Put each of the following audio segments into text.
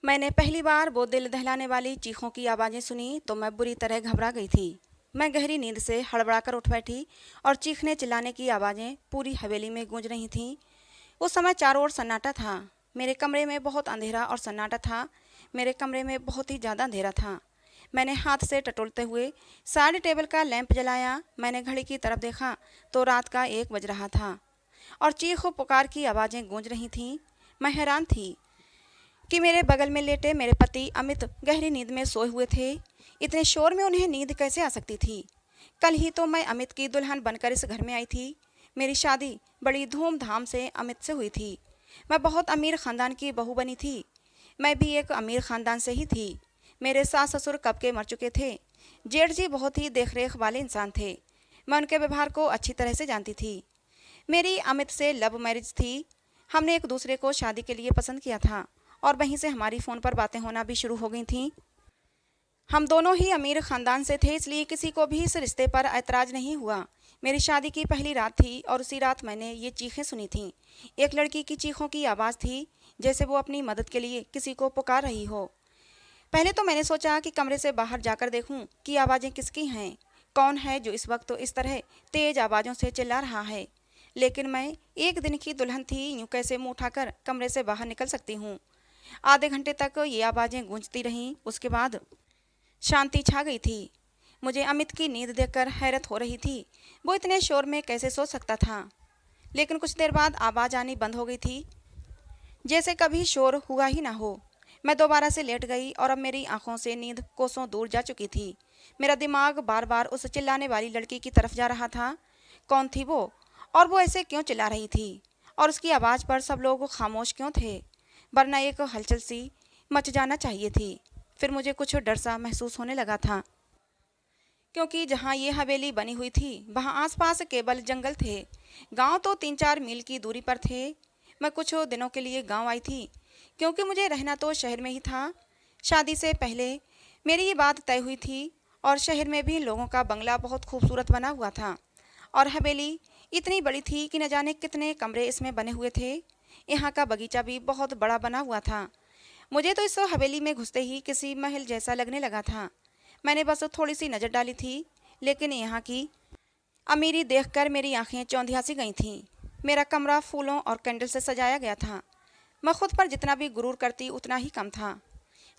मैंने पहली बार वो दिल दहलाने वाली चीखों की आवाज़ें सुनी तो मैं बुरी तरह घबरा गई थी। मैं गहरी नींद से हड़बड़ाकर उठ बैठी और चीखने चिल्लाने की आवाज़ें पूरी हवेली में गूंज रही थीं। उस समय चारों ओर सन्नाटा था। मेरे कमरे में बहुत अंधेरा और सन्नाटा था। मेरे कमरे में बहुत ही ज़्यादा अंधेरा था। मैंने हाथ से टटोलते हुए साइड टेबल का लैंप जलाया। मैंने घड़ी की तरफ देखा तो रात का 1 बज रहा था और चीख पुकार की आवाज़ें गूंज रही थीं। मैं हैरान थी कि मेरे बगल में लेटे मेरे पति अमित गहरी नींद में सोए हुए थे। इतने शोर में उन्हें नींद कैसे आ सकती थी? कल ही तो मैं अमित की दुल्हन बनकर इस घर में आई थी। मेरी शादी बड़ी धूमधाम से अमित से हुई थी। मैं बहुत अमीर खानदान की बहू बनी थी। मैं भी एक अमीर खानदान से ही थी। मेरे सास ससुर कब के मर चुके थे। जेठ जी बहुत ही देखरेख वाले इंसान थे। मैं उनके व्यवहार को अच्छी तरह से जानती थी। मेरी अमित से लव मैरिज थी। हमने एक दूसरे को शादी के लिए पसंद किया था और वहीं से हमारी फ़ोन पर बातें होना भी शुरू हो गई थीं। हम दोनों ही अमीर ख़ानदान से थे, इसलिए किसी को भी इस रिश्ते पर ऐतराज़ नहीं हुआ। मेरी शादी की पहली रात थी और उसी रात मैंने ये चीखें सुनी थीं। एक लड़की की चीखों की आवाज़ थी, जैसे वो अपनी मदद के लिए किसी को पुकार रही हो। पहले तो मैंने सोचा कि कमरे से बाहर जाकर देखूं कि आवाज़ें किसकी हैं, कौन है जो इस वक्त इस तरह तेज आवाज़ों से चिल्ला रहा है। लेकिन मैं एक दिन की दुल्हन थी, यूं कैसे मुंह उठाकर कमरे से बाहर निकल सकती हूँ। आधे घंटे तक ये आवाज़ें गूंजती रहीं। उसके बाद शांति छा गई थी। मुझे अमित की नींद देखकर हैरत हो रही थी। वो इतने शोर में कैसे सो सकता था? लेकिन कुछ देर बाद आवाज़ आनी बंद हो गई थी, जैसे कभी शोर हुआ ही ना हो। मैं दोबारा से लेट गई और अब मेरी आंखों से नींद कोसों दूर जा चुकी थी। मेरा दिमाग बार बार उस चिल्लाने वाली लड़की की तरफ जा रहा था। कौन थी वो, और वो ऐसे क्यों चिल्ला रही थी, और उसकी आवाज़ पर सब लोग खामोश क्यों थे? वरना एक हलचल सी मच जाना चाहिए थी। फिर मुझे कुछ डर सा महसूस होने लगा था, क्योंकि जहाँ ये हवेली बनी हुई थी वहाँ आसपास केवल जंगल थे। गांव तो 3-4 मील की दूरी पर थे। मैं कुछ दिनों के लिए गांव आई थी, क्योंकि मुझे रहना तो शहर में ही था। शादी से पहले मेरी ये बात तय हुई थी और शहर में भी लोगों का बंगला बहुत खूबसूरत बना हुआ था और हवेली इतनी बड़ी थी कि न जाने कितने कमरे इसमें बने हुए थे। यहाँ का बगीचा भी बहुत बड़ा बना हुआ था। मुझे तो इस हवेली में घुसते ही किसी महल जैसा लगने लगा था। मैंने बस थोड़ी सी नज़र डाली थी, लेकिन यहाँ की अमीरी देखकर मेरी आंखें चौंधिया सी गई थीं। मेरा कमरा फूलों और कैंडल से सजाया गया था। मैं खुद पर जितना भी गुरूर करती उतना ही कम था।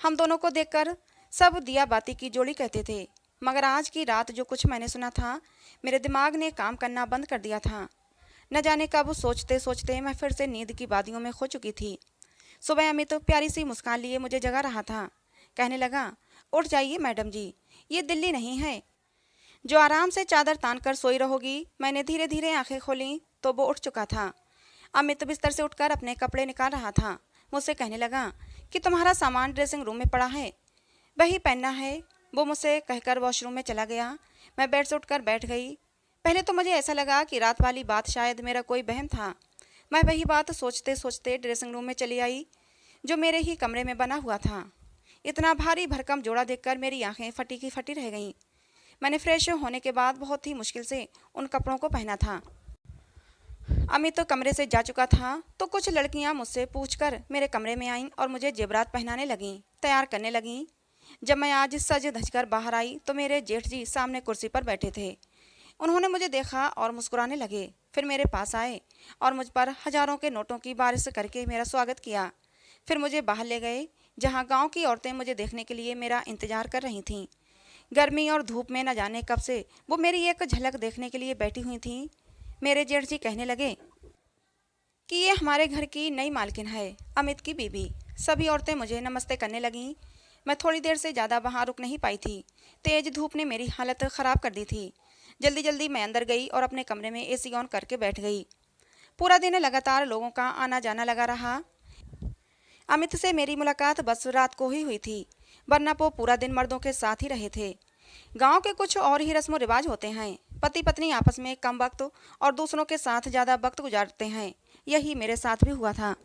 हम दोनों को देखकर सब दिया बाती की जोड़ी कहते थे, मगर आज की रात जो कुछ मैंने सुना था, मेरे दिमाग ने काम करना बंद कर दिया था। न जाने कब सोचते सोचते मैं फिर से नींद की वादियों में खो चुकी थी। सुबह अमित तो प्यारी सी मुस्कान लिए मुझे जगा रहा था। कहने लगा, उठ जाइए मैडम जी, ये दिल्ली नहीं है जो आराम से चादर तान कर सोई रहोगी। मैंने धीरे धीरे आंखें खोली तो वो उठ चुका था। अमित बिस्तर से उठकर अपने कपड़े निकाल रहा था। मुझसे कहने लगा कि तुम्हारा सामान ड्रेसिंग रूम में पड़ा है, वही पहनना है। वो मुझसे कहकर वॉशरूम में चला गया। मैं बेड से उठकर बैठ गई। पहले तो मुझे ऐसा लगा कि रात वाली बात शायद मेरा कोई वहम था। मैं वही बात सोचते सोचते ड्रेसिंग रूम में चली आई, जो मेरे ही कमरे में बना हुआ था। इतना भारी भरकम जोड़ा देखकर मेरी आंखें फटी की फटी रह गईं। मैंने फ्रेश होने के बाद बहुत ही मुश्किल से उन कपड़ों को पहना था। अमित तो कमरे से जा चुका था तो कुछ लड़कियां मुझसे पूछकर मेरे कमरे में आईं और मुझे जेवरात पहनाने लगीं, तैयार करने लगीं। जब मैं आज सज धजकर बाहर आई तो मेरे जेठ जी सामने कुर्सी पर बैठे थे। उन्होंने मुझे देखा और मुस्कुराने लगे। फिर मेरे पास आए और मुझ पर हजारों के नोटों की बारिश करके मेरा स्वागत किया। फिर मुझे बाहर ले गए, जहाँ गांव की औरतें मुझे देखने के लिए मेरा इंतजार कर रही थीं। गर्मी और धूप में न जाने कब से वो मेरी एक झलक देखने के लिए बैठी हुई थीं। मेरे जेठ जी कहने लगे कि ये हमारे घर की नई मालकिन है, अमित की बीबी। सभी औरतें मुझे नमस्ते करने लगीं। मैं थोड़ी देर से ज़्यादा वहाँ रुक नहीं पाई थी। तेज धूप ने मेरी हालत ख़राब कर दी थी। जल्दी जल्दी मैं अंदर गई और अपने कमरे में एसी ऑन करके बैठ गई। पूरा दिन लगातार लोगों का आना जाना लगा रहा। अमित से मेरी मुलाकात बस रात को ही हुई थी, वरना वो पूरा दिन मर्दों के साथ ही रहे थे। गांव के कुछ और ही रस्म रिवाज होते हैं। पति पत्नी आपस में कम वक्त और दूसरों के साथ ज़्यादा वक्त गुजारते हैं। यही मेरे साथ भी हुआ था।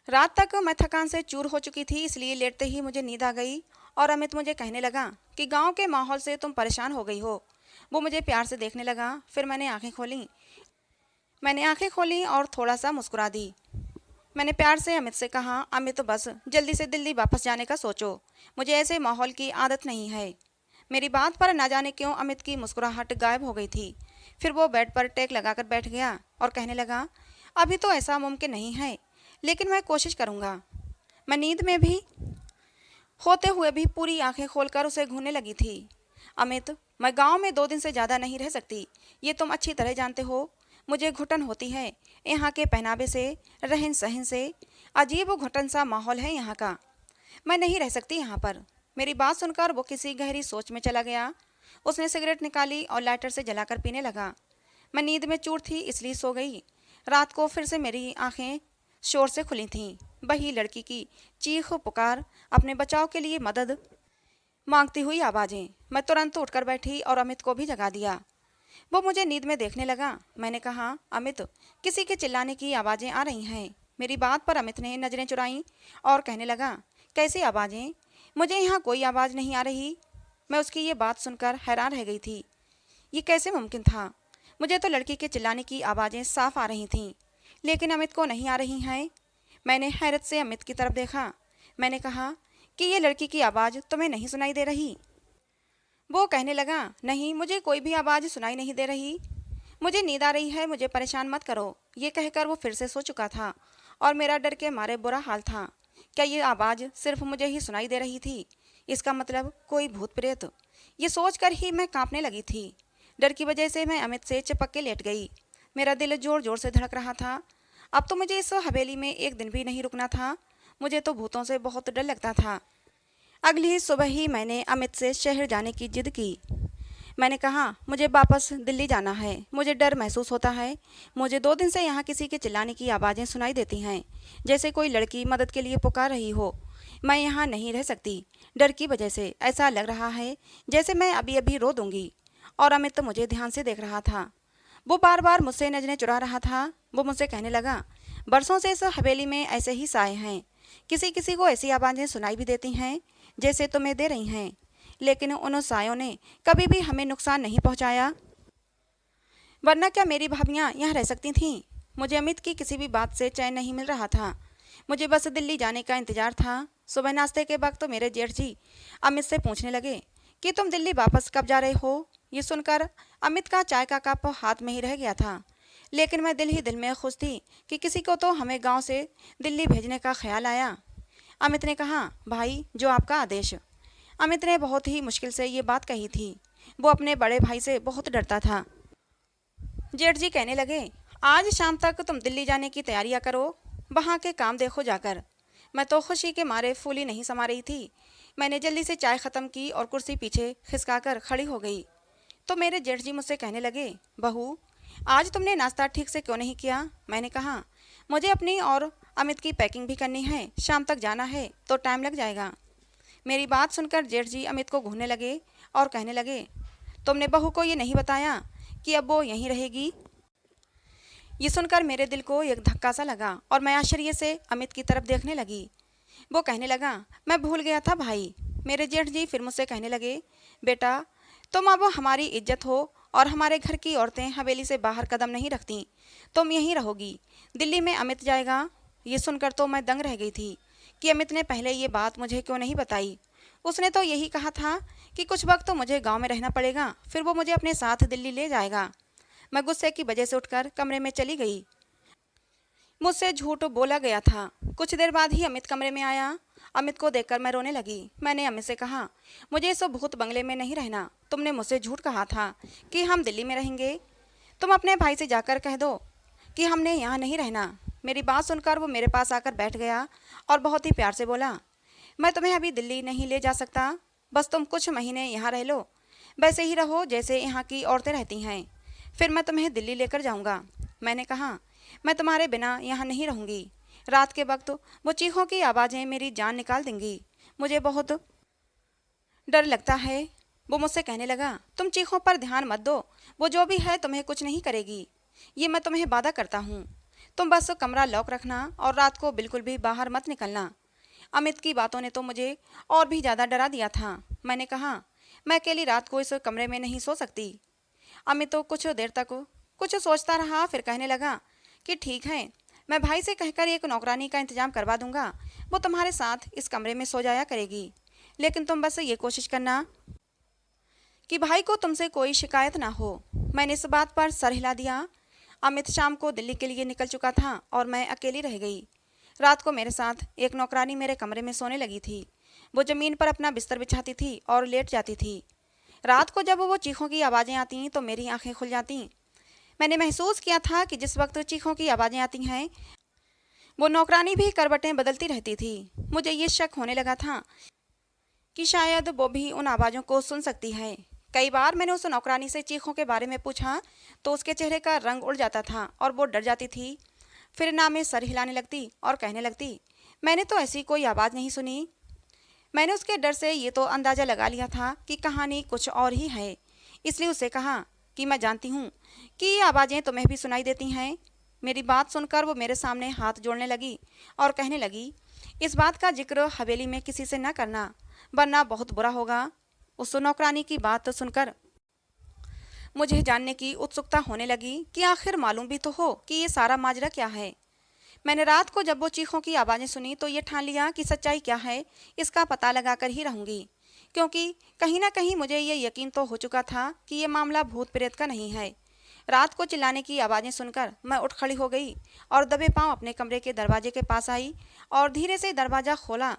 रात तक मैं थकान से चूर हो चुकी थी, इसलिए लेटते ही मुझे नींद आ गई और अमित मुझे कहने लगा कि गांव के माहौल से तुम परेशान हो गई हो। वो मुझे प्यार से देखने लगा। फिर मैंने आंखें खोली और थोड़ा सा मुस्कुरा दी। मैंने प्यार से अमित से कहा, अमित तो बस जल्दी से दिल्ली वापस जाने का सोचो, मुझे ऐसे माहौल की आदत नहीं है। मेरी बात पर ना जाने क्यों अमित की मुस्कुराहट गायब हो गई थी। फिर वो बेड पर टेक लगाकर बैठ गया और कहने लगा, अभी तो ऐसा मुमकिन नहीं है, लेकिन मैं कोशिश करूँगा। मैं नींद में भी होते हुए भी पूरी आंखें खोलकर उसे घूरने लगी थी। अमित, मैं गांव में 2 दिन से ज़्यादा नहीं रह सकती, ये तुम अच्छी तरह जानते हो। मुझे घुटन होती है यहाँ के पहनावे से, रहन सहन से। अजीब घुटन सा माहौल है यहाँ का। मैं नहीं रह सकती यहाँ पर। मेरी बात सुनकर वो किसी गहरी सोच में चला गया। उसने सिगरेट निकाली और लाइटर से जलाकर पीने लगा। मैं नींद में चूर थी इसलिए सो गई। रात को फिर से मेरी आंखें शोर से खुली थीं। वही लड़की की चीख पुकार, अपने बचाव के लिए मदद मांगती हुई आवाज़ें। मैं तुरंत उठकर बैठी और अमित को भी जगा दिया। वो मुझे नींद में देखने लगा। मैंने कहा, अमित, किसी के चिल्लाने की आवाज़ें आ रही हैं। मेरी बात पर अमित ने नज़रें चुराईं और कहने लगा, कैसी आवाज़ें? मुझे यहाँ कोई आवाज़ नहीं आ रही। मैं उसकी ये बात सुनकर हैरान रह गई थी। ये कैसे मुमकिन था? मुझे तो लड़की के चिल्लाने की आवाज़ें साफ आ रही थीं, लेकिन अमित को नहीं आ रही हैं। मैंने हैरत से अमित की तरफ देखा। मैंने कहा कि ये लड़की की आवाज़ तुम्हें नहीं सुनाई दे रही? वो कहने लगा, नहीं, मुझे कोई भी आवाज़ सुनाई नहीं दे रही। मुझे नींद आ रही है, मुझे परेशान मत करो। ये कहकर वो फिर से सो चुका था और मेरा डर के मारे बुरा हाल था। क्या ये आवाज़ सिर्फ मुझे ही सुनाई दे रही थी? इसका मतलब कोई भूत प्रेत? ये सोचकर ही मैं कांपने लगी थी। डर की वजह से मैं अमित से चिपक के लेट गई। मेरा दिल जोर जोर से धड़क रहा था। अब तो मुझे इस हवेली में एक दिन भी नहीं रुकना था। मुझे तो भूतों से बहुत डर लगता था। अगली ही सुबह ही मैंने अमित से शहर जाने की जिद की। मैंने कहा, मुझे वापस दिल्ली जाना है। मुझे डर महसूस होता है। मुझे 2 दिन से यहाँ किसी के चिल्लाने की आवाज़ें सुनाई देती हैं, जैसे कोई लड़की मदद के लिए पुकार रही हो। मैं यहाँ नहीं रह सकती। डर की वजह से ऐसा लग रहा है जैसे मैं अभी अभी रो दूंगी। और अमित मुझे ध्यान से देख रहा था। वो बार बार मुझसे नजरें चुरा रहा था। वो मुझसे कहने लगा, बरसों से इस हवेली में ऐसे ही साए हैं। किसी किसी को ऐसी आवाज़ें सुनाई भी देती हैं जैसे तुम्हें दे रही हैं, लेकिन उन सायों ने कभी भी हमें नुकसान नहीं पहुंचाया। वरना क्या मेरी भाभियां यहाँ रह सकती थीं? मुझे अमित की किसी भी बात से चैन नहीं मिल रहा था। मुझे बस दिल्ली जाने का इंतजार था। सुबह नाश्ते के वक्त तो मेरे जेठ जी अमित से पूछने लगे कि तुम दिल्ली वापस कब जा रहे हो? ये सुनकर अमित का चाय का कप हाथ में ही रह गया था। लेकिन मैं दिल ही दिल में खुश थी कि किसी को तो हमें गांव से दिल्ली भेजने का ख्याल आया। अमित ने कहा, भाई, जो आपका आदेश। अमित ने बहुत ही मुश्किल से ये बात कही थी। वो अपने बड़े भाई से बहुत डरता था। जेठ जी कहने लगे, आज शाम तक तुम दिल्ली जाने की तैयारियां करो, वहाँ के काम देखो जाकर। मैं तो खुशी के मारे फूली नहीं समा रही थी। मैंने जल्दी से चाय ख़त्म की और कुर्सी पीछे खिसकाकर खड़ी हो गई। तो मेरे जेठ जी मुझसे कहने लगे, बहू, आज तुमने नाश्ता ठीक से क्यों नहीं किया? मैंने कहा, मुझे अपनी और अमित की पैकिंग भी करनी है। शाम तक जाना है तो टाइम लग जाएगा। मेरी बात सुनकर जेठ जी अमित को घूरने लगे और कहने लगे, तुमने बहू को ये नहीं बताया कि अब वो यहीं रहेगी? ये सुनकर मेरे दिल को एक धक्का सा लगा और मैं आश्चर्य से अमित की तरफ देखने लगी। वो कहने लगा, मैं भूल गया था भाई। मेरे जेठ जी फिर मुझसे कहने लगे, बेटा, तुम अब हमारी इज्जत हो और हमारे घर की औरतें हवेली से बाहर कदम नहीं रखती। तुम यहीं रहोगी। दिल्ली में अमित जाएगा। ये सुनकर तो मैं दंग रह गई थी कि अमित ने पहले ये बात मुझे क्यों नहीं बताई। उसने तो यही कहा था कि कुछ वक्त तो मुझे गांव में रहना पड़ेगा, फिर वो मुझे अपने साथ दिल्ली ले जाएगा। मैं गुस्से की वजह से उठकर कमरे में चली गई। मुझसे झूठ बोला गया था। कुछ देर बाद ही अमित कमरे में आया। अमित को देखकर मैं रोने लगी। मैंने अमित से कहा, मुझे इस भूत बंगले में नहीं रहना। तुमने मुझसे झूठ कहा था कि हम दिल्ली में रहेंगे। तुम अपने भाई से जाकर कह दो कि हमने यहाँ नहीं रहना। मेरी बात सुनकर वो मेरे पास आकर बैठ गया और बहुत ही प्यार से बोला, मैं तुम्हें अभी दिल्ली नहीं ले जा सकता। बस तुम कुछ महीने यहाँ रह लो, वैसे ही रहो जैसे यहाँ की औरतें रहती हैं। फिर मैं तुम्हें दिल्ली लेकर जाऊँगा। मैंने कहा, मैं तुम्हारे बिना यहाँ नहीं रहूँगी। रात के वक्त वो चीखों की आवाज़ें मेरी जान निकाल देंगी। मुझे बहुत डर लगता है। वो मुझसे कहने लगा, तुम चीखों पर ध्यान मत दो। वो जो भी है तुम्हें कुछ नहीं करेगी, ये मैं तुम्हें वादा करता हूँ। तुम बस कमरा लॉक रखना और रात को बिल्कुल भी बाहर मत निकलना। अमित की बातों ने तो मुझे और भी ज़्यादा डरा दिया था। मैंने कहा, मैं अकेली रात को इस कमरे में नहीं सो सकती। अमित तो कुछ देर तक कुछ सोचता रहा, फिर कहने लगा कि ठीक है, मैं भाई से कहकर एक नौकरानी का इंतजाम करवा दूंगा, वो तुम्हारे साथ इस कमरे में सो जाया करेगी। लेकिन तुम बस ये कोशिश करना कि भाई को तुमसे कोई शिकायत ना हो। मैंने इस बात पर सर हिला दिया। अमित शाम को दिल्ली के लिए निकल चुका था और मैं अकेली रह गई। रात को मेरे साथ एक नौकरानी मेरे कमरे में सोने लगी थी। वो ज़मीन पर अपना बिस्तर बिछाती थी और लेट जाती थी। रात को जब वो चीखों की आवाज़ें आती तो मेरी आंखें खुल जाती। मैंने महसूस किया था कि जिस वक्त चीखों की आवाज़ें आती हैं, वो नौकरानी भी करवटें बदलती रहती थी। मुझे ये शक होने लगा था कि शायद वो भी उन आवाज़ों को सुन सकती है। कई बार मैंने उस नौकरानी से चीखों के बारे में पूछा तो उसके चेहरे का रंग उड़ जाता था और वो डर जाती थी। फिर ना में सर हिलाने लगती और कहने लगती, मैंने तो ऐसी कोई आवाज़ नहीं सुनी। मैंने उसके डर से ये तो अंदाज़ा लगा लिया था कि कहानी कुछ और ही है। इसलिए उसे कहा कि मैं जानती हूँ कि ये आवाज़ें तुम्हें भी सुनाई देती हैं। मेरी बात सुनकर वो मेरे सामने हाथ जोड़ने लगी और कहने लगी, इस बात का जिक्र हवेली में किसी से न करना, वरना बहुत बुरा होगा। उस नौकरानी की बात सुनकर मुझे जानने की उत्सुकता होने लगी कि आखिर मालूम भी तो हो कि ये सारा माजरा क्या है। मैंने रात को जब वो चीखों की आवाज़ें सुनी तो ये ठान लिया कि सच्चाई क्या है इसका पता लगा कर ही रहूँगी, क्योंकि कहीं ना कहीं मुझे ये यकीन तो हो चुका था कि ये मामला भूत प्रेत का नहीं है। रात को चिल्लाने की आवाज़ें सुनकर मैं उठ खड़ी हो गई और दबे पांव अपने कमरे के दरवाजे के पास आई और धीरे से दरवाज़ा खोला।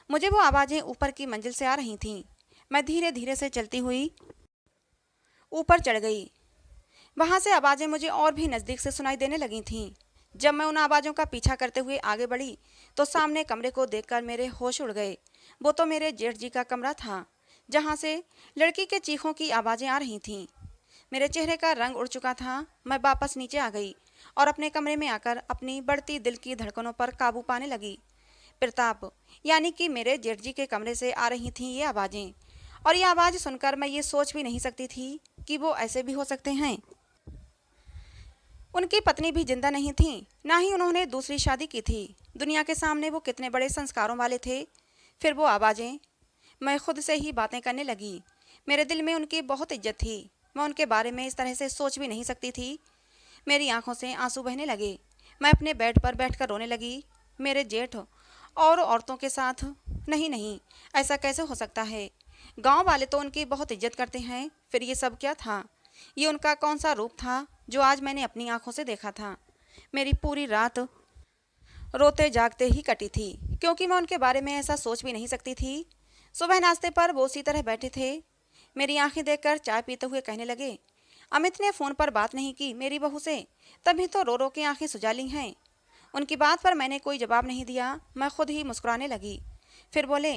मुझे वो आवाज़ें ऊपर की मंजिल से आ रही थीं। मैं धीरे धीरे से चलती हुई ऊपर चढ़ गई। वहाँ से आवाज़ें मुझे और भी नज़दीक से सुनाई देने लगी थीं। जब मैं उन आवाज़ों का पीछा करते हुए आगे बढ़ी तो सामने कमरे को देखकर मेरे होश उड़ गए। वो तो मेरे जेठ जी का कमरा था, जहाँ से लड़की के चीखों की आवाज़ें आ रही थीं। मेरे चेहरे का रंग उड़ चुका था। मैं वापस नीचे आ गई और अपने कमरे में आकर अपनी बढ़ती दिल की धड़कनों पर काबू पाने लगी। प्रताप यानी कि मेरे जेठ जी के कमरे से आ रही थीं ये आवाज़ें, और ये आवाज़ सुनकर मैं ये सोच भी नहीं सकती थी कि वो ऐसे भी हो सकते हैं। उनकी पत्नी भी जिंदा नहीं थी, ना ही उन्होंने दूसरी शादी की थी। दुनिया के सामने वो कितने बड़े संस्कारों वाले थे। फिर वो आवाज़ें, मैं खुद से ही बातें करने लगी। मेरे दिल में उनकी बहुत इज्जत थी। मैं उनके बारे में इस तरह से सोच भी नहीं सकती थी। मेरी आंखों से आंसू बहने लगे। मैं अपने बेड पर बैठकर रोने लगी। मेरे जेठ और औरतों के साथ, नहीं नहीं, ऐसा कैसे हो सकता है। गांव वाले तो उनकी बहुत इज्जत करते हैं। फिर ये सब क्या था? ये उनका कौन सा रूप था जो आज मैंने अपनी आंखों से देखा था। मेरी पूरी रात रोते जागते ही कटी थी, क्योंकि मैं उनके बारे में ऐसा सोच भी नहीं सकती थी। सुबह नाश्ते पर वो उसी तरह बैठे थे। मेरी आंखें देखकर चाय पीते हुए कहने लगे, अमित ने फ़ोन पर बात नहीं की मेरी बहू से, तभी तो रो रो के आंखें सुजा ली हैं। उनकी बात पर मैंने कोई जवाब नहीं दिया। मैं खुद ही मुस्कुराने लगी। फिर बोले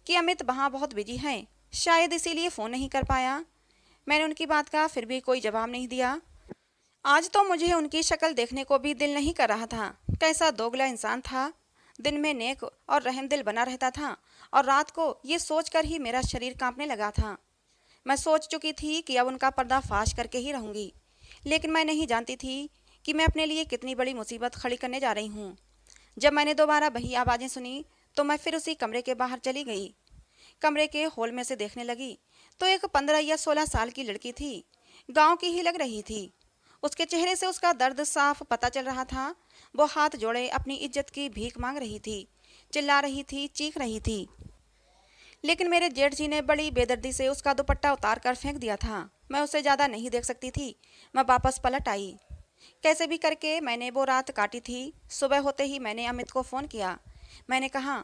कि अमित वहाँ बहुत बिजी हैं, शायद इसीलिए फ़ोन नहीं कर पाया। मैंने उनकी बात का फिर भी कोई जवाब नहीं दिया। आज तो मुझे उनकी शक्ल देखने को भी दिल नहीं कर रहा था। कैसा दोगला इंसान था। दिन में नेक और रहमदिल बना रहता था और रात को ये सोचकर ही मेरा शरीर कांपने लगा था। मैं सोच चुकी थी कि अब उनका पर्दा फाश करके ही रहूंगी, लेकिन मैं नहीं जानती थी कि मैं अपने लिए कितनी बड़ी मुसीबत खड़ी करने जा रही हूँ। जब मैंने दोबारा वही आवाज़ें सुनी तो मैं फिर उसी कमरे के बाहर चली गई। कमरे के हॉल में से देखने लगी तो एक 15 या 16 साल की लड़की थी। गांव की ही लग रही थी। उसके चेहरे से उसका दर्द साफ पता चल रहा था। वो हाथ जोड़े अपनी इज्जत की भीख मांग रही थी, चिल्ला रही थी, चीख रही थी। लेकिन मेरे जेठ जी ने बड़ी बेदर्दी से उसका दुपट्टा उतार कर फेंक दिया था। मैं उसे ज़्यादा नहीं देख सकती थी। मैं वापस पलट आई। कैसे भी करके मैंने वो रात काटी थी। सुबह होते ही मैंने अमित को फ़ोन किया। मैंने कहा,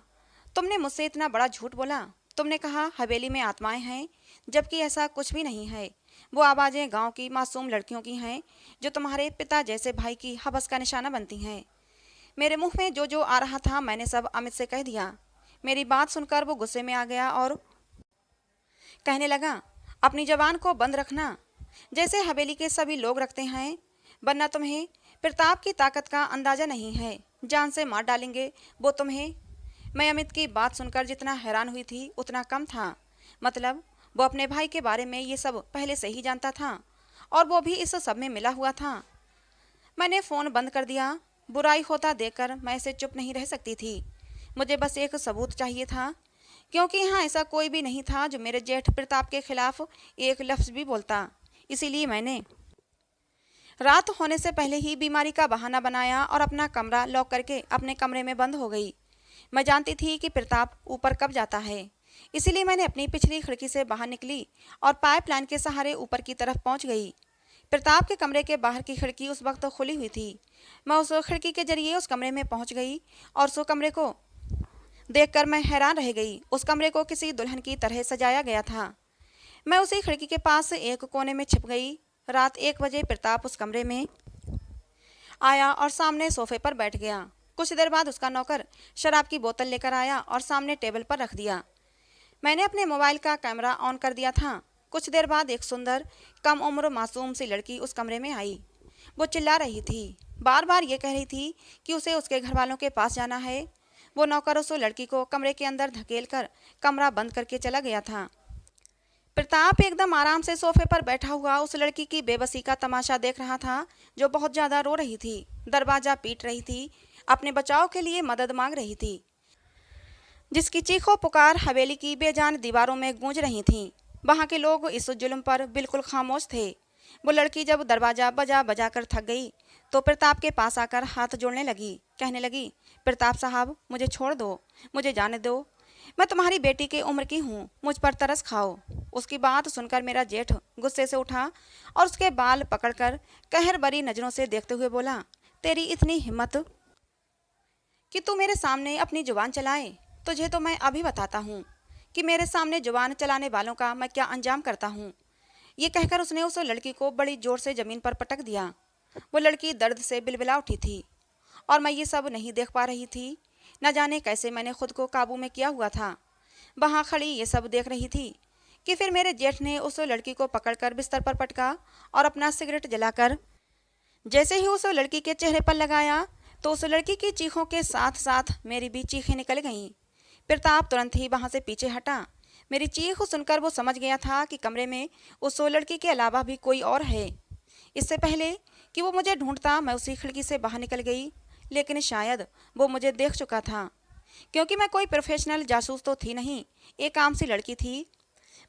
तुमने मुझसे इतना बड़ा झूठ बोला। तुमने कहा हवेली में आत्माएं हैं, जबकि ऐसा कुछ भी नहीं है। वो आवाज़ें गांव की मासूम लड़कियों की हैं जो तुम्हारे पिता जैसे भाई की हवस का निशाना बनती हैं। मेरे मुंह में जो जो आ रहा था मैंने सब अमित से कह दिया। मेरी बात सुनकर वो गुस्से में आ गया और कहने लगा, अपनी जबान को बंद रखना, जैसे हवेली के सभी लोग रखते हैं, वरना तुम्हें प्रताप की ताकत का अंदाज़ा नहीं है। जान से मार डालेंगे वो तुम्हें। मैं अमित की बात सुनकर जितना हैरान हुई थी उतना कम था। मतलब वो अपने भाई के बारे में ये सब पहले से ही जानता था और वो भी इस सब में मिला हुआ था। मैंने फ़ोन बंद कर दिया। बुराई होता देखकर मैं इसे चुप नहीं रह सकती थी। मुझे बस एक सबूत चाहिए था, क्योंकि यहाँ ऐसा कोई भी नहीं था जो मेरे जेठ प्रताप के खिलाफ एक लफ्ज़ भी बोलता। इसीलिए मैंने रात होने से पहले ही बीमारी का बहाना बनाया और अपना कमरा लॉक करके अपने कमरे में बंद हो गई। मैं जानती थी कि प्रताप ऊपर कब जाता है, इसीलिए मैंने अपनी पिछली खिड़की से बाहर निकली और पाइपलाइन के सहारे ऊपर की तरफ पहुंच गई। प्रताप के कमरे के बाहर की खिड़की उस वक्त खुली हुई थी। मैं उस खिड़की के जरिए उस कमरे में पहुंच गई और उस कमरे को देखकर मैं हैरान रह गई। उस कमरे को किसी दुल्हन की तरह सजाया गया था। मैं उसी खिड़की के पास एक कोने में छिप गई। रात 1 बजे प्रताप उस कमरे में आया और सामने सोफे पर बैठ गया। कुछ देर बाद उसका नौकर शराब की बोतल लेकर आया और सामने टेबल पर रख दिया। मैंने अपने मोबाइल का कैमरा ऑन कर दिया था। कुछ देर बाद एक सुंदर कम उम्र मासूम सी लड़की उस कमरे में आई। वो चिल्ला रही थी, बार बार ये कह रही थी कि उसे उसके घर वालों के पास जाना है। वो नौकर उस लड़की को कमरे के अंदर धकेल कर कमरा बंद करके चला गया था। प्रताप एकदम आराम से सोफे पर बैठा हुआ उस लड़की की बेबसी का तमाशा देख रहा था, जो बहुत ज्यादा रो रही थी, दरवाजा पीट रही थी, अपने बचाव के लिए मदद मांग रही थी, जिसकी चीखों पुकार हवेली की बेजान दीवारों में गूंज रही थीं। वहां के लोग इस जुल्म पर बिल्कुल खामोश थे। वो लड़की जब दरवाजा बजा बजा कर थक गई तो प्रताप के पास आकर हाथ जोड़ने लगी, कहने लगी, प्रताप साहब मुझे छोड़ दो, मुझे जाने दो, मैं तुम्हारी बेटी की उम्र की हूँ, मुझ पर तरस खाओ। उसकी बात सुनकर मेरा जेठ गुस्से से उठा और उसके बाल पकड़कर कहर भरी नजरों से देखते हुए बोला, तेरी इतनी हिम्मत कि तू मेरे सामने अपनी जुबान चलाए? तुझे तो मैं अभी बताता हूँ कि मेरे सामने जुबान चलाने वालों का मैं क्या अंजाम करता हूँ। ये कहकर उसने उस लड़की को बड़ी जोर से जमीन पर पटक दिया। वो लड़की दर्द से बिलबिला उठी थी और मैं ये सब नहीं देख पा रही थी। न जाने कैसे मैंने खुद को काबू में किया हुआ था। वहां खड़ी ये सब देख रही थी कि फिर मेरे जेठ ने उस लड़की को पकड़कर बिस्तर पर पटका और अपना सिगरेट जलाकर जैसे ही उस लड़की के चेहरे पर लगाया तो उस लड़की की चीखों के साथ साथ मेरी भी चीखें निकल गईं। प्रताप तुरंत ही वहां से पीछे हटा। मेरी चीख सुनकर वो समझ गया था कि कमरे में उस लड़की के अलावा भी कोई और है। इससे पहले कि वो मुझे ढूंढता मैं उसी खिड़की से बाहर निकल गई, लेकिन शायद वो मुझे देख चुका था, क्योंकि मैं कोई प्रोफेशनल जासूस तो थी नहीं, एक आम सी लड़की थी।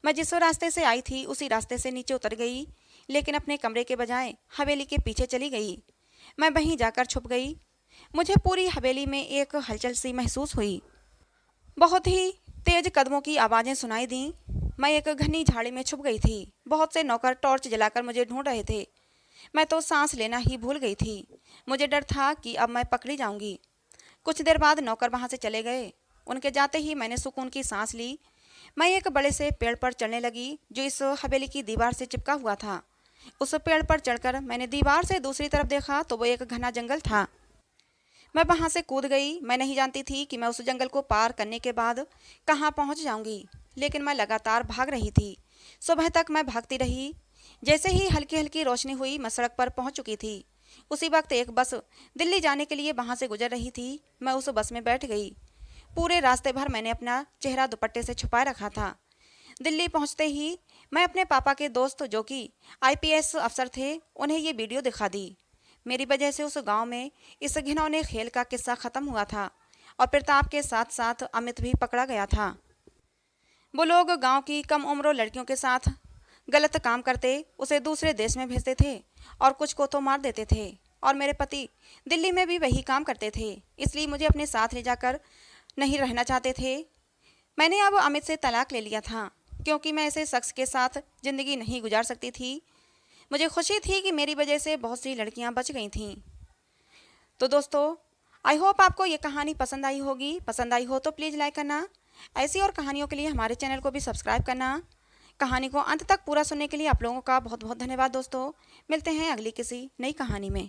मैं जिस रास्ते से आई थी उसी रास्ते से नीचे उतर गई, लेकिन अपने कमरे के बजाय हवेली के पीछे चली गई। मैं वहीं जाकर छुप गई। मुझे पूरी हवेली में एक हलचल सी महसूस हुई। बहुत ही तेज कदमों की आवाज़ें सुनाई दी। मैं एक घनी झाड़ी में छुप गई थी। बहुत से नौकर टॉर्च जलाकर मुझे ढूंढ रहे थे। मैं तो सांस लेना ही भूल गई थी। मुझे डर था कि अब मैं पकड़ी जाऊंगी। कुछ देर बाद नौकर वहां से चले गए। उनके जाते ही मैंने सुकून की सांस ली। मैं एक बड़े से पेड़ पर चढ़ने लगी जो इस हवेली की दीवार से चिपका हुआ था। उस पेड़ पर चढ़कर मैंने दीवार से दूसरी तरफ देखा तो वो एक घना जंगल था। मैं वहां से कूद गई। मैं नहीं जानती थी कि मैं उस जंगल को पार करने के बाद कहाँ पहुंच जाऊंगी, लेकिन मैं लगातार भाग रही थी। सुबह तक मैं भागती रही। जैसे ही हल्की हल्की रोशनी हुई मैं सड़क पर पहुंच चुकी थी। उसी वक्त एक बस दिल्ली जाने के लिए वहां से गुजर रही थी। मैं उस बस में बैठ गई। पूरे रास्ते भर मैंने अपना चेहरा दुपट्टे से छुपाए रखा था। दिल्ली पहुंचते ही मैं अपने पापा के दोस्त जो कि आईपीएस अफसर थे उन्हें ये वीडियो दिखा दी। मेरी वजह से उस गांव में इस घिनौने खेल का किस्सा खत्म हुआ था और प्रताप के साथ साथ अमित भी पकड़ा गया था। वो लोग गांव की कम उम्र लड़कियों के साथ गलत काम करते उसे दूसरे देश में भेजते थे और कुछ को तो मार देते थे, और मेरे पति दिल्ली में भी वही काम करते थे, इसलिए मुझे अपने साथ ले जाकर नहीं रहना चाहते थे। मैंने अब अमित से तलाक ले लिया था क्योंकि मैं ऐसे शख्स के साथ ज़िंदगी नहीं गुजार सकती थी। मुझे खुशी थी कि मेरी वजह से बहुत सी लड़कियां बच गई थीं। तो दोस्तों, आई होप आपको ये कहानी पसंद आई होगी। पसंद आई हो तो प्लीज़ लाइक करना। ऐसी और कहानियों के लिए हमारे चैनल को भी सब्सक्राइब करना। कहानी को अंत तक पूरा सुनने के लिए आप लोगों का बहुत बहुत धन्यवाद दोस्तों। मिलते हैं अगली किसी नई कहानी में।